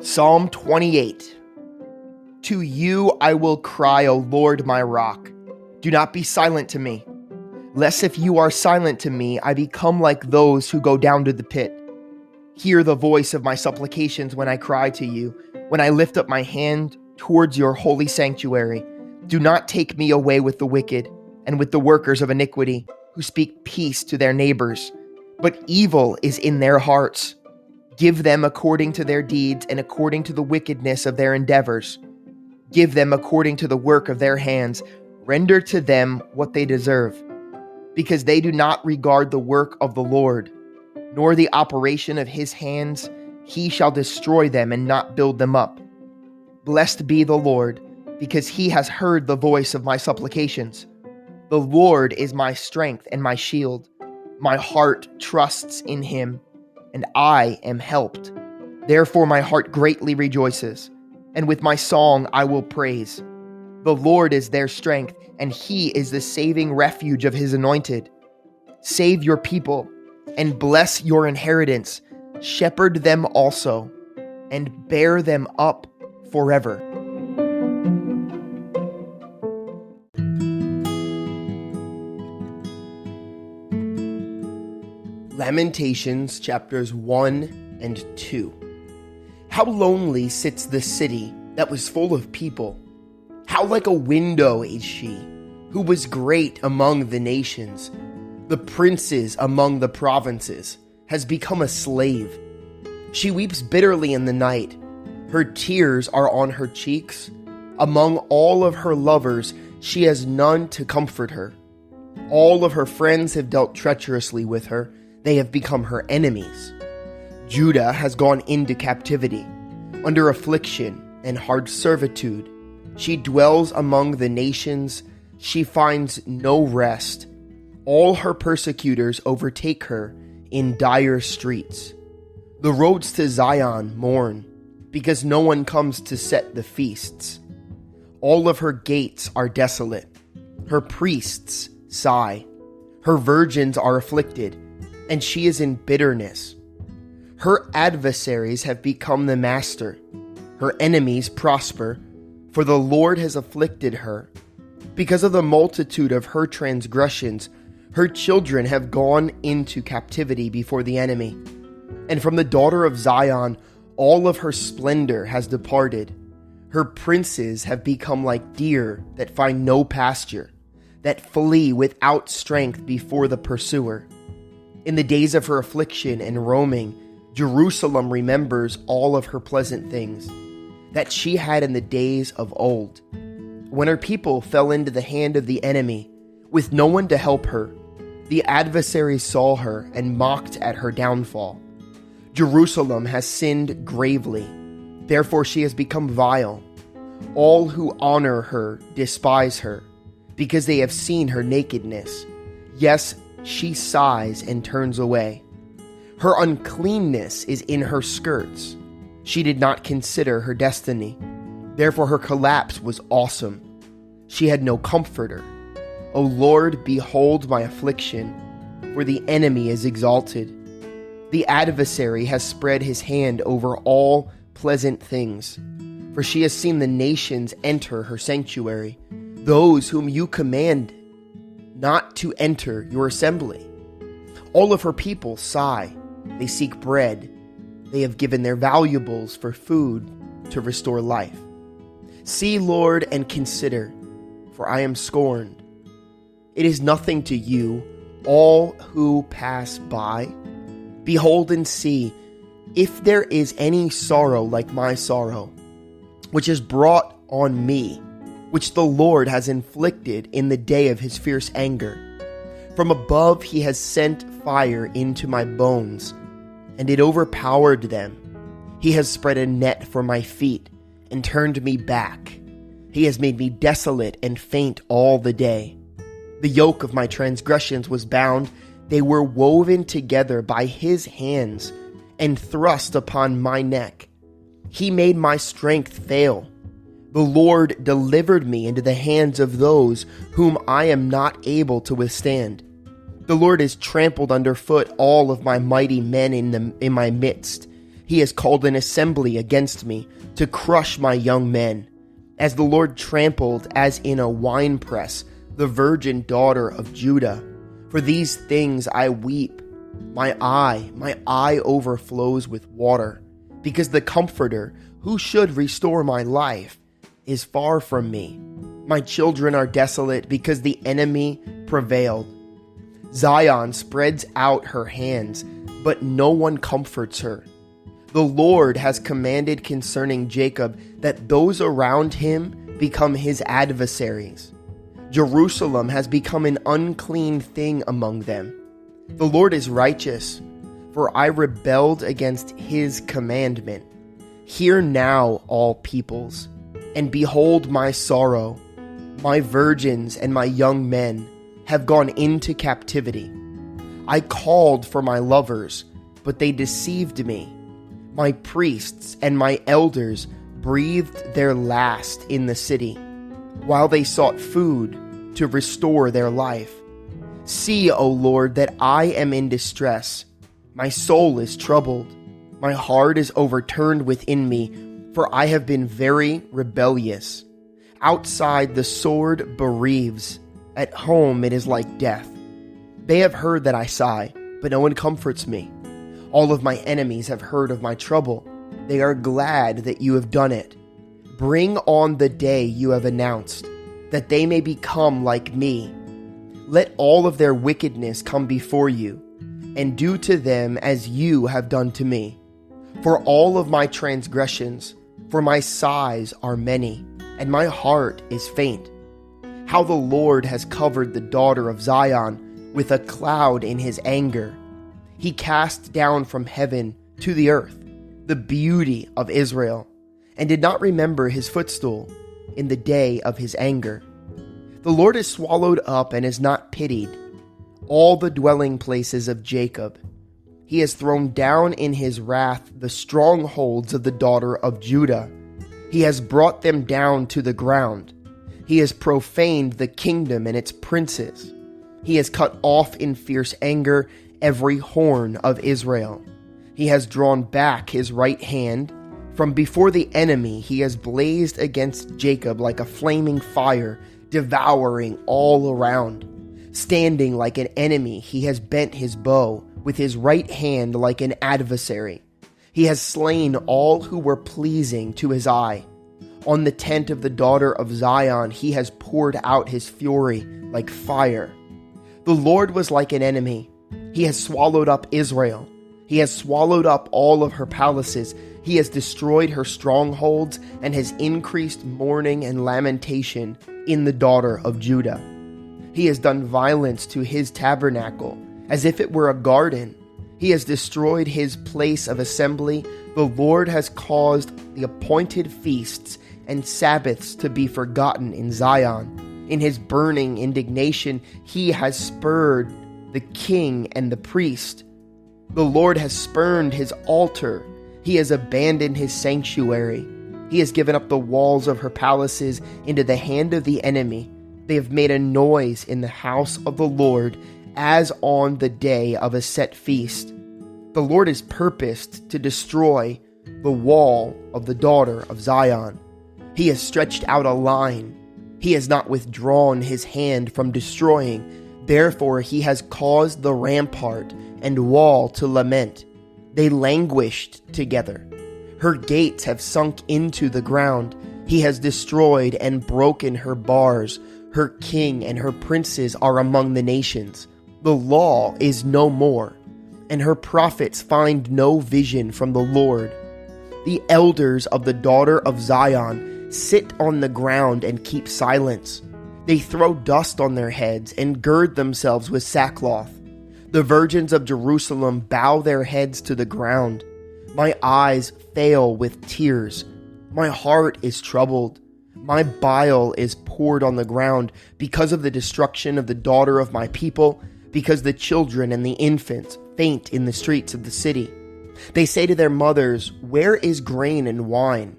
Psalm 28. To you I will cry, O Lord, my rock. Do not be silent to me, lest if you are silent to me, I become like those who go down to the pit. Hear the voice of my supplications when I cry to you, when I lift up my hand towards your holy sanctuary. Do not take me away with the wicked and with the workers of iniquity, who speak peace to their neighbors, but evil is in their hearts. Give them according to their deeds and according to the wickedness of their endeavors. Give them according to the work of their hands. Render to them what they deserve. Because they do not regard the work of the Lord, nor the operation of his hands, he shall destroy them and not build them up. Blessed be the Lord, because he has heard the voice of my supplications. The Lord is my strength and my shield. My heart trusts in him, and I am helped. Therefore my heart greatly rejoices, and with my song I will praise. The Lord is their strength, and he is the saving refuge of his anointed. Save your people, and bless your inheritance. Shepherd them also, and bear them up forever. Lamentations chapters 1 and 2. How lonely sits the city that was full of people. How like a window is she, who was great among the nations. The princes among the provinces has become a slave. She weeps bitterly in the night. Her tears are on her cheeks. Among all of her lovers, she has none to comfort her. All of her friends have dealt treacherously with her. They have become her enemies. Judah has gone into captivity, under affliction and hard servitude. She dwells among the nations. She finds no rest. All her persecutors overtake her in dire streets. The roads to Zion mourn, because no one comes to set the feasts. All of her gates are desolate. Her priests sigh. Her virgins are afflicted, and she is in bitterness. Her adversaries have become the master. Her enemies prosper, for the Lord has afflicted her. Because of the multitude of her transgressions, her children have gone into captivity before the enemy. And from the daughter of Zion, all of her splendor has departed. Her princes have become like deer that find no pasture, that flee without strength before the pursuer. In the days of her affliction and roaming, Jerusalem remembers all of her pleasant things that she had in the days of old, when her people fell into the hand of the enemy, with no one to help her. The adversaries saw her and mocked at her downfall. Jerusalem has sinned gravely, therefore she has become vile. All who honor her despise her, because they have seen her nakedness. Yes, she sighs and turns away. Her uncleanness is in her skirts. She did not consider her destiny. Therefore her collapse was awesome. She had no comforter. O Lord, behold my affliction, for the enemy is exalted. The adversary has spread his hand over all pleasant things. For she has seen the nations enter her sanctuary, those whom you command not to enter your assembly. All of her people sigh. They seek bread. They have given their valuables for food to restore life. See, Lord, and consider, for I am scorned. It is nothing to you, all who pass by. Behold and see, if there is any sorrow like my sorrow, which is brought on me, which the Lord has inflicted in the day of his fierce anger. From above he has sent fire into my bones, and it overpowered them. He has spread a net for my feet and turned me back. He has made me desolate and faint all the day. The yoke of my transgressions was bound. They were woven together by his hands and thrust upon my neck. He made my strength fail. The Lord delivered me into the hands of those whom I am not able to withstand. The Lord has trampled underfoot all of my mighty men in my midst. He has called an assembly against me to crush my young men. As the Lord trampled, as in a winepress, the virgin daughter of Judah. For these things I weep. My eye overflows with water, because the Comforter, who should restore my life, is far from me. My children are desolate because the enemy prevailed. Zion spreads out her hands, but no one comforts her. The Lord has commanded concerning Jacob that those around him become his adversaries. Jerusalem has become an unclean thing among them. The Lord is righteous, for I rebelled against his commandment. Hear now, all peoples, and behold my sorrow. My virgins and my young men have gone into captivity. I called for my lovers, but they deceived me. My priests and my elders breathed their last in the city, while they sought food to restore their life. See, O Lord, that I am in distress. My soul is troubled. My heart is overturned within me, for I have been very rebellious. Outside the sword bereaves. At home it is like death. They have heard that I sigh, but no one comforts me. All of my enemies have heard of my trouble. They are glad that you have done it. Bring on the day you have announced, that they may become like me. Let all of their wickedness come before you, and do to them as you have done to me. For all of my transgressions, for my sighs are many, and my heart is faint. How the Lord has covered the daughter of Zion with a cloud in his anger. He cast down from heaven to the earth the beauty of Israel, and did not remember his footstool in the day of his anger. The Lord is swallowed up and is not pitied. All the dwelling places of Jacob. He has thrown down in his wrath the strongholds of the daughter of Judah. He has brought them down to the ground. He has profaned the kingdom and its princes. He has cut off in fierce anger every horn of Israel. He has drawn back his right hand. From before the enemy he has blazed against Jacob like a flaming fire, devouring all around. Standing like an enemy, he has bent his bow with his right hand like an adversary. He has slain all who were pleasing to his eye. On the tent of the daughter of Zion, he has poured out his fury like fire. The Lord was like an enemy. He has swallowed up Israel. He has swallowed up all of her palaces. He has destroyed her strongholds and has increased mourning and lamentation in the daughter of Judah. He has done violence to his tabernacle, as if it were a garden. He has destroyed his place of assembly. The Lord has caused the appointed feasts and Sabbaths to be forgotten in Zion. In his burning indignation, he has spurned the king and the priest. The Lord has spurned his altar. He has abandoned his sanctuary. He has given up the walls of her palaces into the hand of the enemy. They have made a noise in the house of the Lord as on the day of a set feast. The Lord has purposed to destroy the wall of the daughter of Zion. He has stretched out a line. He has not withdrawn his hand from destroying. Therefore he has caused the rampart and wall to lament. They languished together. Her gates have sunk into the ground. He has destroyed and broken her bars. Her king and her princes are among the nations. The law is no more, and her prophets find no vision from the Lord. The elders of the daughter of Zion sit on the ground and keep silence. They throw dust on their heads and gird themselves with sackcloth. The virgins of Jerusalem bow their heads to the ground. My eyes fail with tears. My heart is troubled. My bile is poured on the ground because of the destruction of the daughter of my people, because the children and the infants faint in the streets of the city. They say to their mothers, "Where is grain and wine?"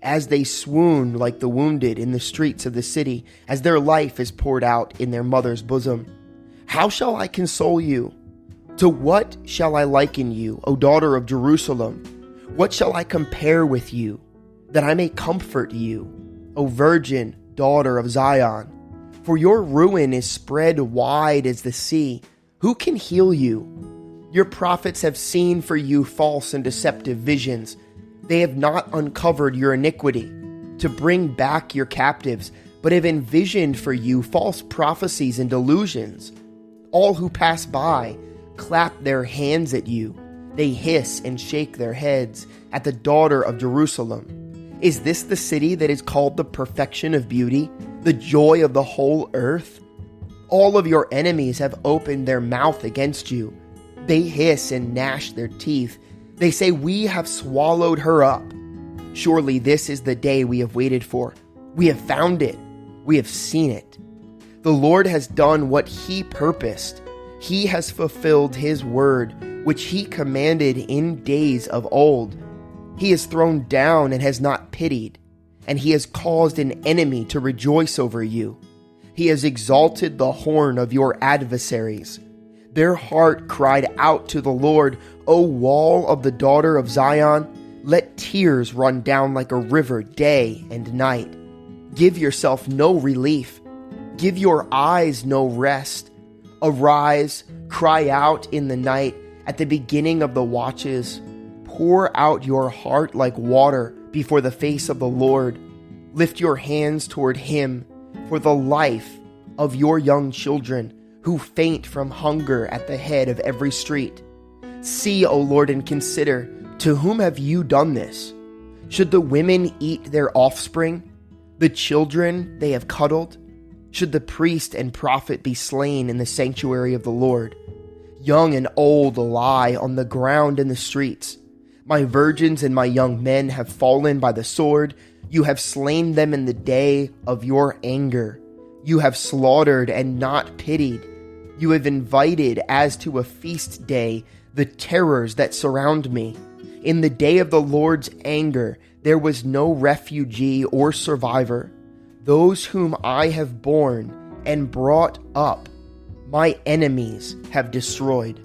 As they swoon like the wounded in the streets of the city, as their life is poured out in their mother's bosom. How shall I console you? To what shall I liken you, O daughter of Jerusalem? What shall I compare with you, that I may comfort you, O virgin daughter of Zion? For your ruin is spread wide as the sea. Who can heal you? Your prophets have seen for you false and deceptive visions. They have not uncovered your iniquity to bring back your captives, but have envisioned for you false prophecies and delusions. All who pass by clap their hands at you. They hiss and shake their heads at the daughter of Jerusalem. Is this the city that is called the perfection of beauty, the joy of the whole earth? All of your enemies have opened their mouth against you. They hiss and gnash their teeth. They say, we have swallowed her up. Surely this is the day we have waited for. We have found it. We have seen it. The Lord has done what he purposed. He has fulfilled his word, which he commanded in days of old. He has thrown down and has not pitied, and he has caused an enemy to rejoice over you. He has exalted the horn of your adversaries. Their heart cried out to the Lord, O wall of the daughter of Zion, let tears run down like a river day and night. Give yourself no relief. Give your eyes no rest. Arise, cry out in the night, at the beginning of the watches. Pour out your heart like water before the face of the Lord. Lift your hands toward him for the life of your young children who faint from hunger at the head of every street. See, O Lord, and consider, to whom have you done this? Should the women eat their offspring, the children they have cuddled? Should the priest and prophet be slain in the sanctuary of the Lord? Young and old lie on the ground in the streets. My virgins and my young men have fallen by the sword. You have slain them in the day of your anger. You have slaughtered and not pitied. You have invited as to a feast day the terrors that surround me. In the day of the Lord's anger, there was no refugee or survivor. Those whom I have borne and brought up, my enemies have destroyed.